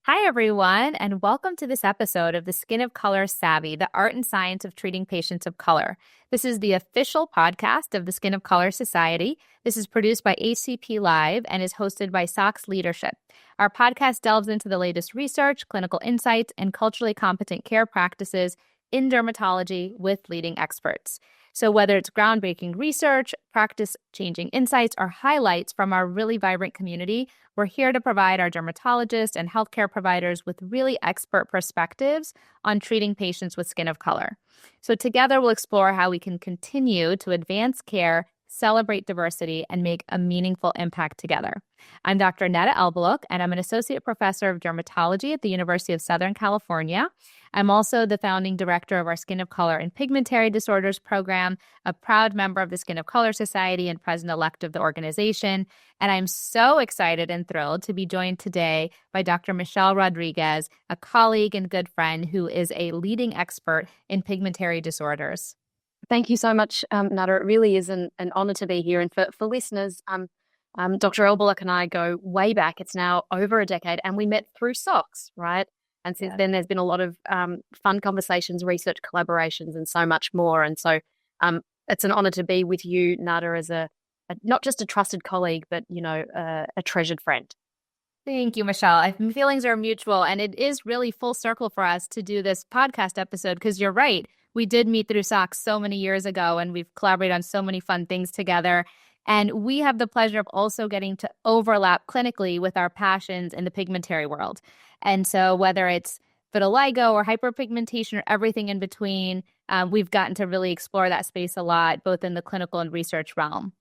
Hi, everyone, and welcome to this episode of the Skin of Color Savvy, the art and science of treating patients of color. This is the official podcast of the Skin of Color Society. This is produced by HCP Live and is hosted by SOX Leadership. Our podcast delves into the latest research, clinical insights, and culturally competent care practices in dermatology with leading experts. So whether it's groundbreaking research, practice-changing insights, or highlights from our really vibrant community, we're here to provide our dermatologists and healthcare providers with really expert perspectives on treating patients with skin of color. So together, we'll explore how we can continue to advance care, celebrate diversity, and make a meaningful impact together. I'm Dr. Netta Elbuluk, and I'm an associate professor of dermatology at the University of Southern California. I'm also the founding director of our Skin of Color and Pigmentary Disorders program, a proud member of the Skin of Color Society and president-elect of the organization. And I'm so excited and thrilled to be joined today by Dr. Michelle Rodrigues, a colleague and good friend who is a leading expert in pigmentary disorders. Thank you so much, Nada. It really is an honor to be here. And for listeners, Dr. Elbuluk and I go way back. It's now over a decade, and we met through SOX, right? And since then, there's been a lot of fun conversations, research collaborations, and so much more. And so it's an honor to be with you, Nada, as a not just a trusted colleague, but, a treasured friend. Thank you, Michelle. Feelings are mutual, and it is really full circle for us to do this podcast episode because you're right. We did meet through SOX so many years ago, and we've collaborated on so many fun things together. And we have the pleasure of also getting to overlap clinically with our passions in the pigmentary world. And so whether it's vitiligo or hyperpigmentation or everything in between, we've gotten to really explore that space a lot, both in the clinical and research realm.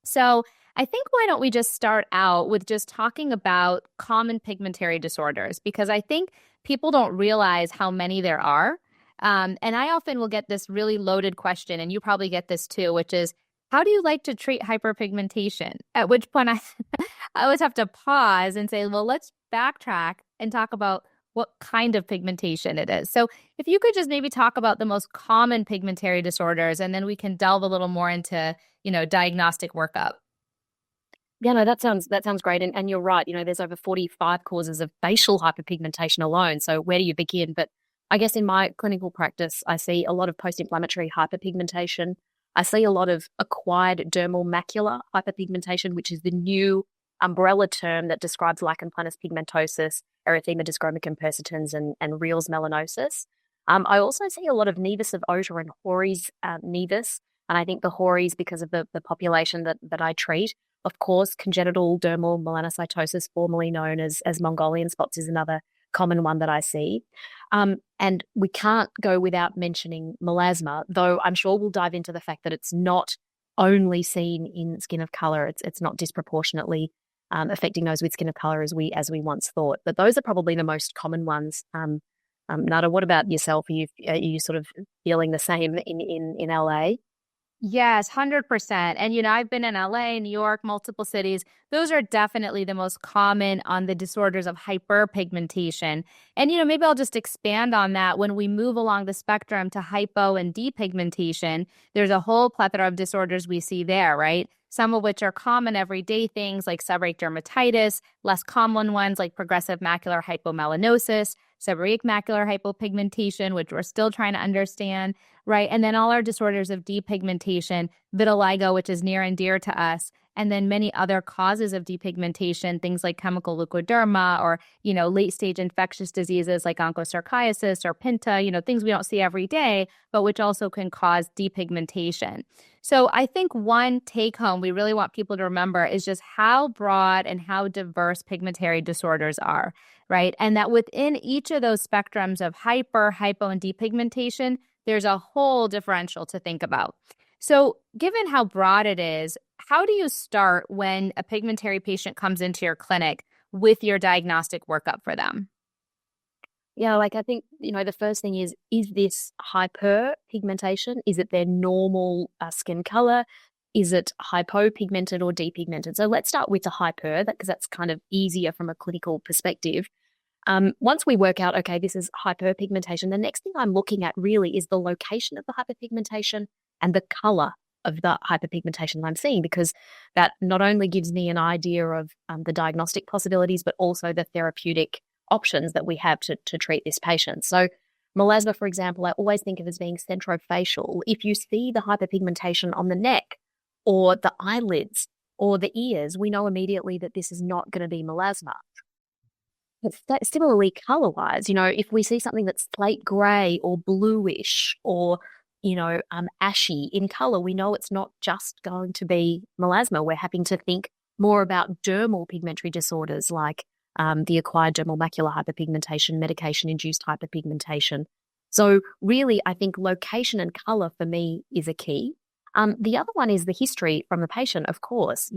So I think why don't we just start out with just talking about common pigmentary disorders, because I think people don't realize how many there are. And I often will get this really loaded question, and you probably get this too, which is, how do you like to treat hyperpigmentation? At which point I always have to pause and say, well, let's backtrack and talk about what kind of pigmentation it is. So if you could just maybe talk about the most common pigmentary disorders, and then we can delve a little more into, diagnostic workup. Yeah, no, that sounds great. And you're right. There's over 45 causes of facial hyperpigmentation alone. So where do you begin? But I guess in my clinical practice, I see a lot of post-inflammatory hyperpigmentation. I see a lot of acquired dermal macular hyperpigmentation, which is the new umbrella term that describes lichen planus pigmentosus, erythema dyschromicum persistens, and Reals melanosis. I also see a lot of nevus of Ota and Hori's nevus. And I think the Hori's, because of the population that I treat, of course, congenital dermal melanocytosis, formerly known as Mongolian spots, is another common one that I see. And we can't go without mentioning melasma, though I'm sure we'll dive into the fact that it's not only seen in skin of color. It's not disproportionately affecting those with skin of color as we once thought. But those are probably the most common ones. Nada, what about yourself? Are you sort of feeling the same in LA? Yes, 100%. And, I've been in LA, New York, multiple cities. Those are definitely the most common on the disorders of hyperpigmentation. And, maybe I'll just expand on that. When we move along the spectrum to hypo and depigmentation, there's a whole plethora of disorders we see there, right? Some of which are common everyday things like seborrheic dermatitis, less common ones like progressive macular hypomelanosis, seborrheic macular hypopigmentation, which we're still trying to understand, right? And then all our disorders of depigmentation, vitiligo, which is near and dear to us, and then many other causes of depigmentation, things like chemical leukoderma or, late-stage infectious diseases like onchocerciasis or pinta, things we don't see every day, but which also can cause depigmentation. So I think one take-home we really want people to remember is just how broad and how diverse pigmentary disorders are, right? And that within each of those spectrums of hyper, hypo, and depigmentation, there's a whole differential to think about. So given how broad it is, how do you start when a pigmentary patient comes into your clinic with your diagnostic workup for them? Yeah, I think, the first thing is this hyperpigmentation? Is it their normal skin color? Is it hypopigmented or depigmented? So let's start with the hyper, because that's kind of easier from a clinical perspective. Once we work out, okay, this is hyperpigmentation, the next thing I'm looking at really is the location of the hyperpigmentation and the color of the hyperpigmentation I'm seeing, because that not only gives me an idea of the diagnostic possibilities, but also the therapeutic options that we have to treat this patient. So melasma, for example, I always think of as being centrofacial. If you see the hyperpigmentation on the neck or the eyelids or the ears, we know immediately that this is not going to be melasma. But similarly, color-wise, if we see something that's slate gray or bluish or, ashy in color, we know it's not just going to be melasma. We're having to think more about dermal pigmentary disorders like the acquired dermal macular hyperpigmentation, medication-induced hyperpigmentation. So really, I think location and color for me is a key. The other one is the history from the patient, of course.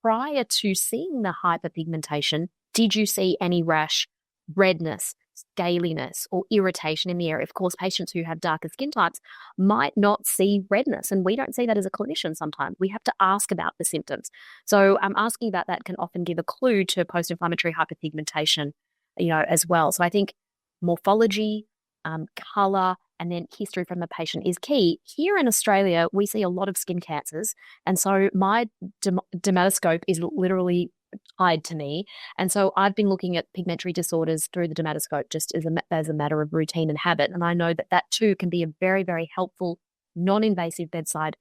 Prior to seeing the hyperpigmentation, did you see any rash, redness, scaliness, or irritation in the area? Of course, patients who have darker skin types might not see redness, and we don't see that as a clinician sometimes. We have to ask about the symptoms. So asking about that can often give a clue to post-inflammatory hyperpigmentation, as well. So I think morphology, color, and then history from the patient is key. Here in Australia, we see a lot of skin cancers, and so my dermatoscope is literally tied to me. And so I've been looking at pigmentary disorders through the dermatoscope just as a matter of routine and habit. And I know that too can be a very, very helpful, non-invasive bedside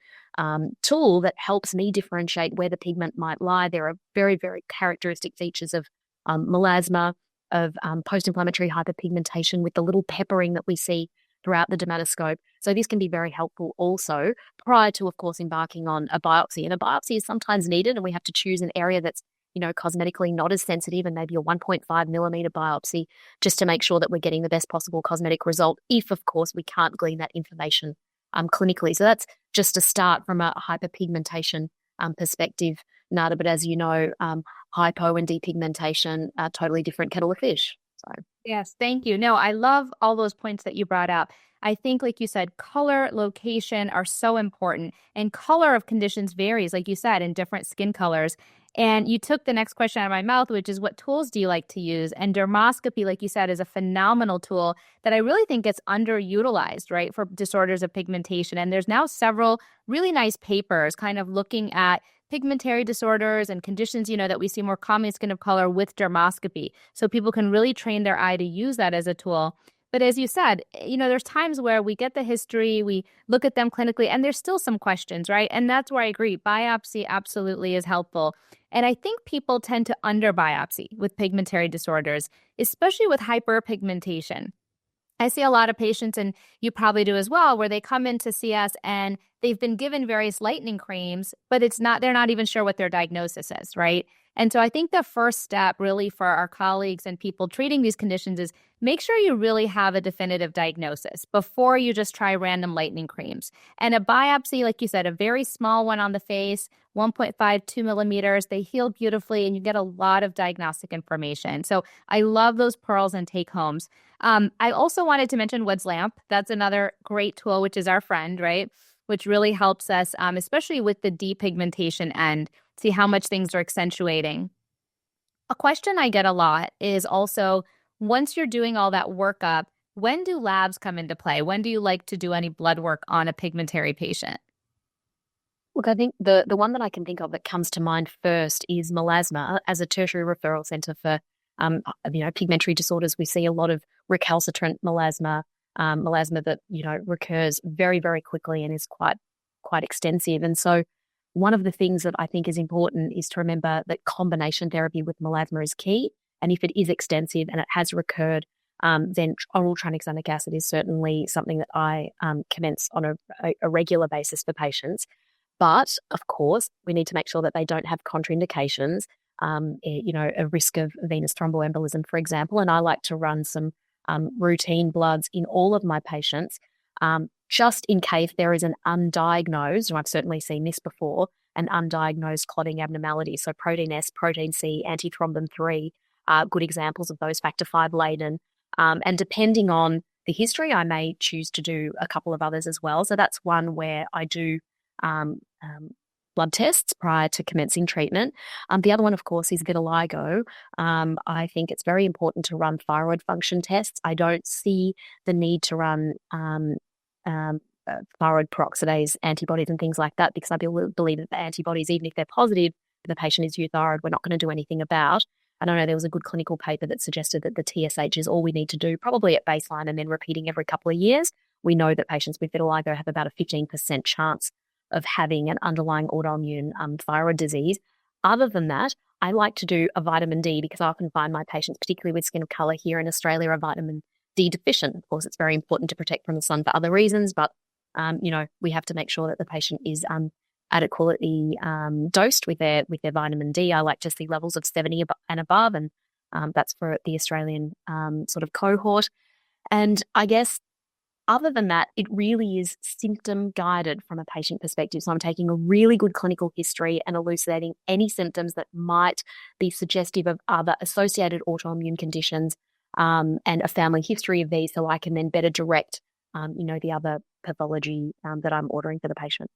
tool that helps me differentiate where the pigment might lie. There are very, very characteristic features of melasma, of post-inflammatory hyperpigmentation with the little peppering that we see throughout the dermatoscope. So this can be very helpful also prior to, of course, embarking on a biopsy. And a biopsy is sometimes needed, and we have to choose an area that's cosmetically not as sensitive, and maybe a 1.5 millimeter biopsy just to make sure that we're getting the best possible cosmetic result if, of course, we can't glean that information clinically. So that's just a start from a hyperpigmentation perspective, Nada. But as you know, hypo and depigmentation are totally different kettle of fish. So Yes, thank you. No, I love all those points that you brought up. I think, like you said, color, location are so important, and color of conditions varies, like you said, in different skin colors. And you took the next question out of my mouth, which is what tools do you like to use? And dermoscopy, like you said, is a phenomenal tool that I really think gets underutilized, right, for disorders of pigmentation. And there's now several really nice papers kind of looking at pigmentary disorders and conditions, that we see more commonly in skin of color with dermoscopy. So people can really train their eye to use that as a tool. But as you said, there's times where we get the history, we look at them clinically, and there's still some questions, right? And that's where I agree. Biopsy absolutely is helpful. And I think people tend to under biopsy with pigmentary disorders, especially with hyperpigmentation. I see a lot of patients, and you probably do as well, where they come in to see us and they've been given various lightening creams, but they're not even sure what their diagnosis is, right? And so I think the first step really for our colleagues and people treating these conditions is make sure you really have a definitive diagnosis before you just try random lightening creams. And a biopsy, like you said, a very small one on the face, 1.5, 2 millimeters, they heal beautifully and you get a lot of diagnostic information. So I love those pearls and take homes. I also wanted to mention Wood's lamp. That's another great tool, which is our friend, right? Which really helps us, especially with the depigmentation end, see how much things are accentuating. A question I get a lot is also, once you're doing all that workup, when do labs come into play? When do you like to do any blood work on a pigmentary patient? look, I think the one that I can think of that comes to mind first is melasma. As a tertiary referral centre for pigmentary disorders, we see a lot of recalcitrant melasma, melasma that recurs very, very quickly and is quite extensive. And so one of the things that I think is important is to remember that combination therapy with melasma is key. And if it is extensive and it has recurred, then oral tranexamic acid is certainly something that I commence on a regular basis for patients. But of course, we need to make sure that they don't have contraindications, a risk of venous thromboembolism, for example. And I like to run some routine bloods in all of my patients, just in case there is an undiagnosed, and I've certainly seen this before, an undiagnosed clotting abnormality. So protein S, protein C, antithrombin 3 are good examples of those factor 5 laden. And depending on the history, I may choose to do a couple of others as well. So that's one where I do blood tests prior to commencing treatment. The other one, of course, is vitiligo. I think it's very important to run thyroid function tests. I don't see the need to run thyroid peroxidase antibodies and things like that, because I believe that the antibodies, even if they're positive, if the patient is euthyroid, we're not going to do anything about. I don't know, there was a good clinical paper that suggested that the TSH is all we need to do, probably at baseline and then repeating every couple of years. We know that patients with vitiligo have about a 15% chance of having an underlying autoimmune thyroid disease. Other than that, I like to do a vitamin D because I often find my patients, particularly with skin of color here in Australia, are vitamin D deficient. Of course, it's very important to protect from the sun for other reasons, but we have to make sure that the patient is adequately dosed with their vitamin D. I like to see levels of 70 and above, and that's for the Australian sort of cohort. And I guess other than that, it really is symptom guided from a patient perspective. So I'm taking a really good clinical history and elucidating any symptoms that might be suggestive of other associated autoimmune conditions, and a family history of these, so I can then better direct, the other pathology that I'm ordering for the patient.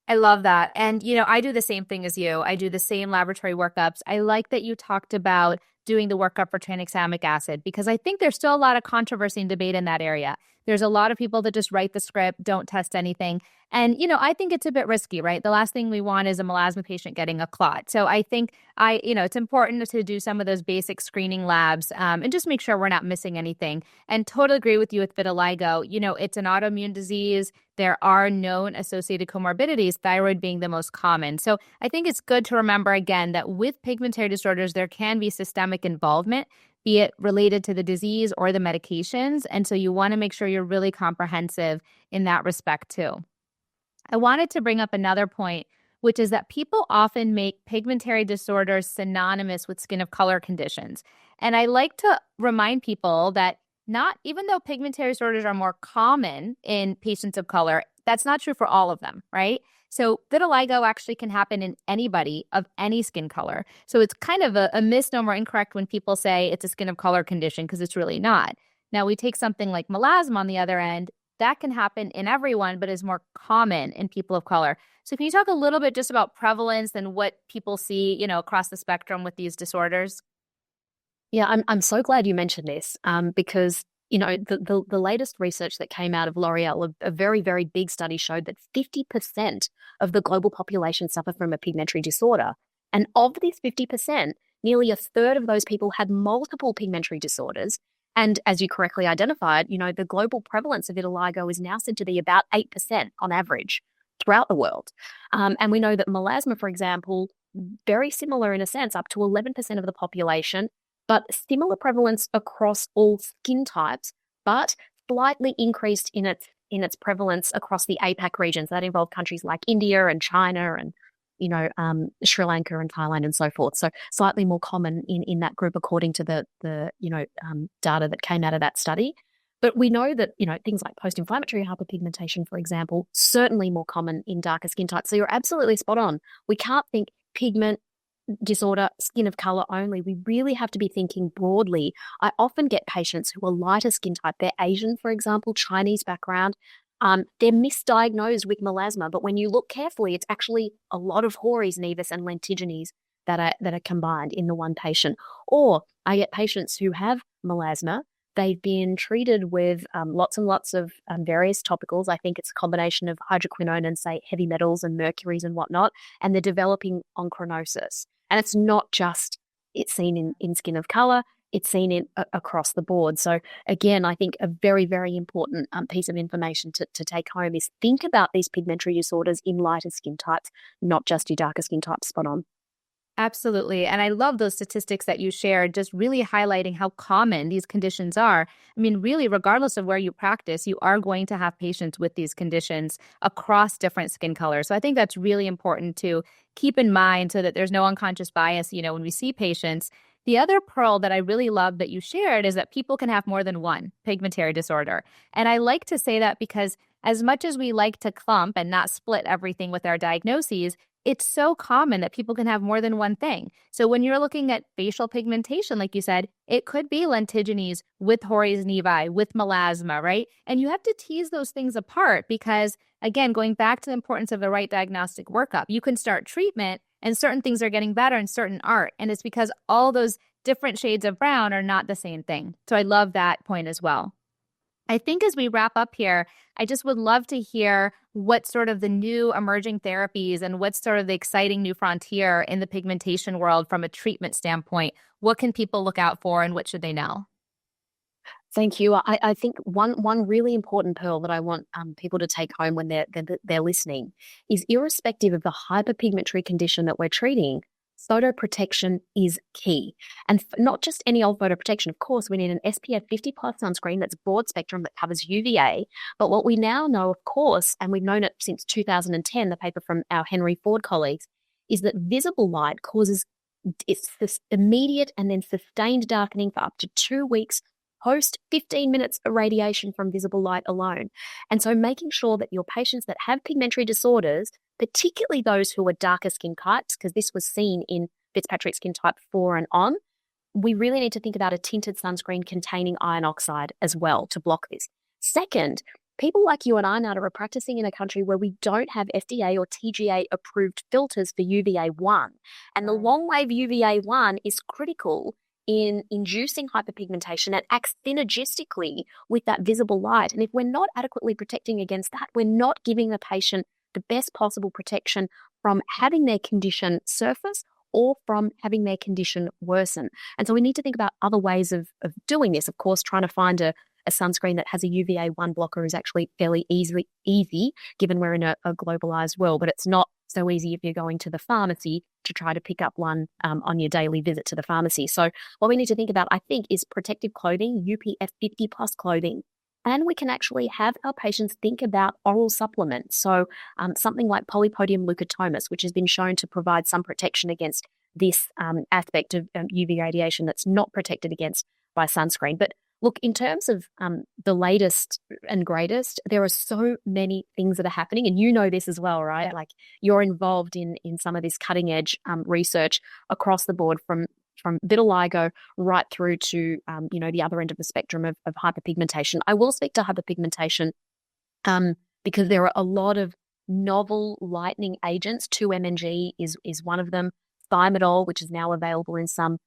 I love that. And, I do the same thing as you. I do the same laboratory workups. I like that you talked about doing the workup for tranexamic acid because I think there's still a lot of controversy and debate in that area. There's a lot of people that just write the script, don't test anything. And, I think it's a bit risky, right? The last thing we want is a melasma patient getting a clot. So I think it's important to do some of those basic screening labs and just make sure we're not missing anything. And totally agree with you with vitiligo. It's an autoimmune disease. There are known associated comorbidities, thyroid being the most common. So I think it's good to remember again that with pigmentary disorders, there can be systemic involvement, be it related to the disease or the medications. And so you want to make sure you're really comprehensive in that respect too. I wanted to bring up another point, which is that people often make pigmentary disorders synonymous with skin of color conditions. And I like to remind people that even though pigmentary disorders are more common in patients of color, that's not true for all of them, right? So vitiligo actually can happen in anybody of any skin color. So it's kind of a misnomer, incorrect when people say it's a skin of color condition because it's really not. Now we take something like melasma on the other end, that can happen in everyone, but is more common in people of color. So can you talk a little bit just about prevalence and what people see, across the spectrum with these disorders? Yeah, I'm so glad you mentioned this because the latest research that came out of L'Oreal, a very, very big study, showed that 50% of the global population suffer from a pigmentary disorder. And of this 50%, nearly a third of those people had multiple pigmentary disorders. And as you correctly identified, the global prevalence of vitiligo is now said to be about 8% on average throughout the world. And we know that melasma, for example, very similar in a sense, up to 11% of the population, but similar prevalence across all skin types, but slightly increased in its prevalence across the APAC regions. That involve countries like India and China and Sri Lanka and Thailand and so forth. So slightly more common in that group according to the data that came out of that study. But we know that, things like post-inflammatory hyperpigmentation, for example, certainly more common in darker skin types. So you're absolutely spot on. We can't think pigment disorder, skin of color only. We really have to be thinking broadly. I often get patients who are lighter skin type. They're Asian, for example, Chinese background. They're misdiagnosed with melasma, but when you look carefully, it's actually a lot of horis nevus and lentiginus that are combined in the one patient. Or I get patients who have melasma. They've been treated with lots and lots of various topicals. I think it's a combination of hydroquinone and, say, heavy metals and mercuries and whatnot, and they're developing onchronosis. And it's not just it's seen in skin of color, it's seen across the board. So again, I think a very, very important piece of information to take home is think about these pigmentary disorders in lighter skin types, not just your darker skin types. Spot on. Absolutely. And I love those statistics that you shared, just really highlighting how common these conditions are. I mean, really, regardless of where you practice, you are going to have patients with these conditions across different skin colors. So I think that's really important to keep in mind so that there's no unconscious bias, when we see patients. The other pearl that I really love that you shared is that people can have more than one pigmentary disorder. And I like to say that because as much as we like to clump and not split everything with our diagnoses, it's so common that people can have more than one thing. So when you're looking at facial pigmentation, like you said, it could be lentiginous with horis nevi, with melasma, right? And you have to tease those things apart because, again, going back to the importance of the right diagnostic workup, you can start treatment and certain things are getting better and certain aren't. And it's because all those different shades of brown are not the same thing. So I love that point as well. I think as we wrap up here, I just would love to hear what's sort of the new emerging therapies and what's sort of the exciting new frontier in the pigmentation world from a treatment standpoint. What can people look out for and what should they know? Thank you. I think one really important pearl that I want people to take home when they're listening is, irrespective of the hyperpigmentary condition that we're treating, photoprotection is key. And not just any old photoprotection. Of course, we need an SPF 50 plus sunscreen that's broad spectrum, that covers UVA. But what we now know, of course, and we've known it since 2010, the paper from our Henry Ford colleagues, is that visible light causes this immediate and then sustained darkening for up to 2 weeks post 15 minutes irradiation from visible light alone. And so making sure that your patients that have pigmentary disorders, particularly those who are darker skin types, because this was seen in Fitzpatrick skin type 4 and on, we really need to think about a tinted sunscreen containing iron oxide as well to block this. Second, people like you and I now are practicing in a country where we don't have FDA or TGA approved filters for UVA1. And the long wave UVA1 is critical in inducing hyperpigmentation and acts synergistically with that visible light. And if we're not adequately protecting against that, we're not giving the patient the best possible protection from having their condition surface or from having their condition worsen. And so we need to think about other ways of doing this. Of course, trying to find a sunscreen that has a UVA1 blocker is actually fairly easy, given we're in a globalized world, but it's not so easy if you're going to the pharmacy to try to pick up one on your daily visit to the pharmacy. So what we need to think about, I think, is protective clothing, UPF 50 plus clothing. And we can actually have our patients think about oral supplements. So something like polypodium leukotomus, which has been shown to provide some protection against this aspect of UV radiation that's not protected against by sunscreen. But look, in terms of the latest and greatest, there are so many things that are happening, and you know this as well, right? Yeah. Like, you're involved in some of this cutting edge research across the board, from vitiligo right through to the other end of the spectrum of hyperpigmentation. I will speak to hyperpigmentation because there are a lot of novel lightening agents. 2-MNG is one of them. Thiamidol, which is now available in some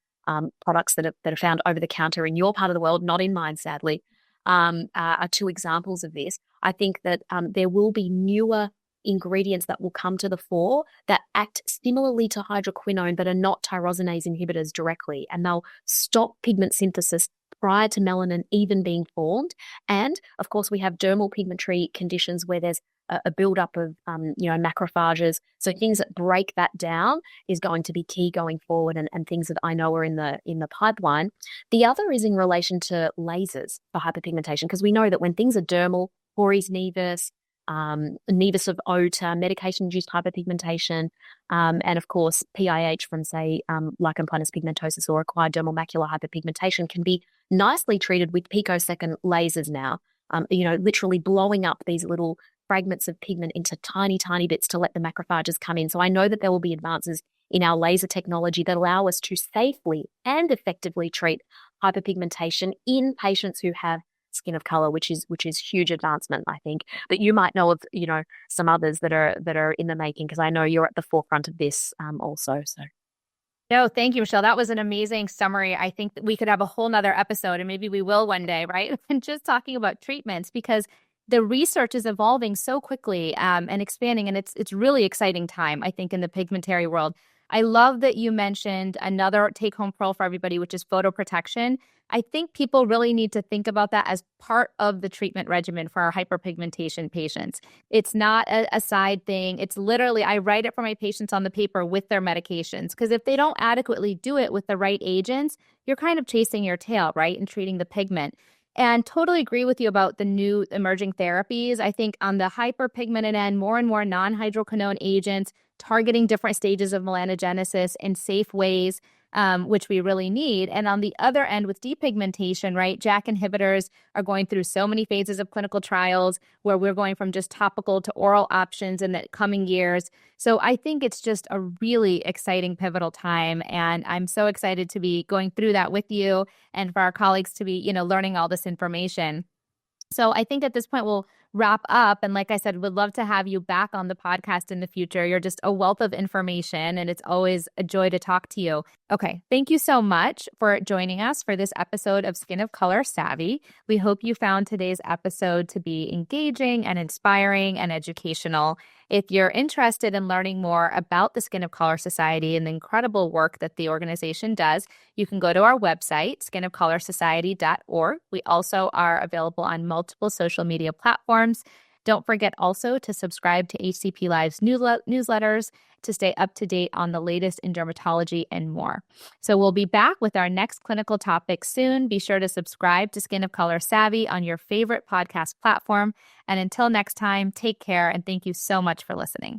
products that are found over the counter in your part of the world, not in mine, sadly, are two examples of this. I think that there will be newer ingredients that will come to the fore that act similarly to hydroquinone but are not tyrosinase inhibitors directly, and they'll stop pigment synthesis prior to melanin even being formed. And of course, we have dermal pigmentary conditions where there's a buildup of macrophages. So things that break that down is going to be key going forward, and things that I know are in the pipeline. The other is in relation to lasers for hyperpigmentation, because we know that when things are dermal, Hori's nevus, nevus of Ota, medication-induced hyperpigmentation, and of course PIH from, say, lichen planus pigmentosis or acquired dermal macular hyperpigmentation can be nicely treated with picosecond lasers now. Literally blowing up these little fragments of pigment into tiny, tiny bits to let the macrophages come in. So I know that there will be advances in our laser technology that allow us to safely and effectively treat hyperpigmentation in patients who have skin of color, which is huge advancement, I think. But you might know of some others that are in the making, because I know you're at the forefront of this also. So No, thank you, Michelle. That was an amazing summary. I think that we could have a whole nother episode, and maybe we will one day, right? And just talking about treatments, because the research is evolving so quickly and expanding, and it's really exciting time, I think, in the pigmentary world. I love that you mentioned another take-home pearl for everybody, which is photoprotection. I think people really need to think about that as part of the treatment regimen for our hyperpigmentation patients. It's not a side thing. It's literally, I write it for my patients on the paper with their medications, because if they don't adequately do it with the right agents, you're kind of chasing your tail, right, and treating the pigment. And totally agree with you about the new emerging therapies. I think on the hyperpigmented end, more and more non-hydroquinone agents targeting different stages of melanogenesis in safe ways, which we really need. And on the other end with depigmentation, right, JAK inhibitors are going through so many phases of clinical trials where we're going from just topical to oral options in the coming years. So I think it's just a really exciting, pivotal time. And I'm so excited to be going through that with you and for our colleagues to be, learning all this information. So I think at this point, we'll wrap up. And like I said, would love to have you back on the podcast in the future. You're just a wealth of information, and it's always a joy to talk to you. Okay, thank you so much for joining us for this episode of Skin of Color Savvy. We hope you found today's episode to be engaging and inspiring and educational. If you're interested in learning more about the Skin of Color Society and the incredible work that the organization does, you can go to our website, skinofcolorsociety.org. We also are available on multiple social media platforms. Don't forget also to subscribe to HCP Live's newsletters to stay up to date on the latest in dermatology and more. So we'll be back with our next clinical topic soon. Be sure to subscribe to Skin of Color Savvy on your favorite podcast platform. And until next time, take care, and thank you so much for listening.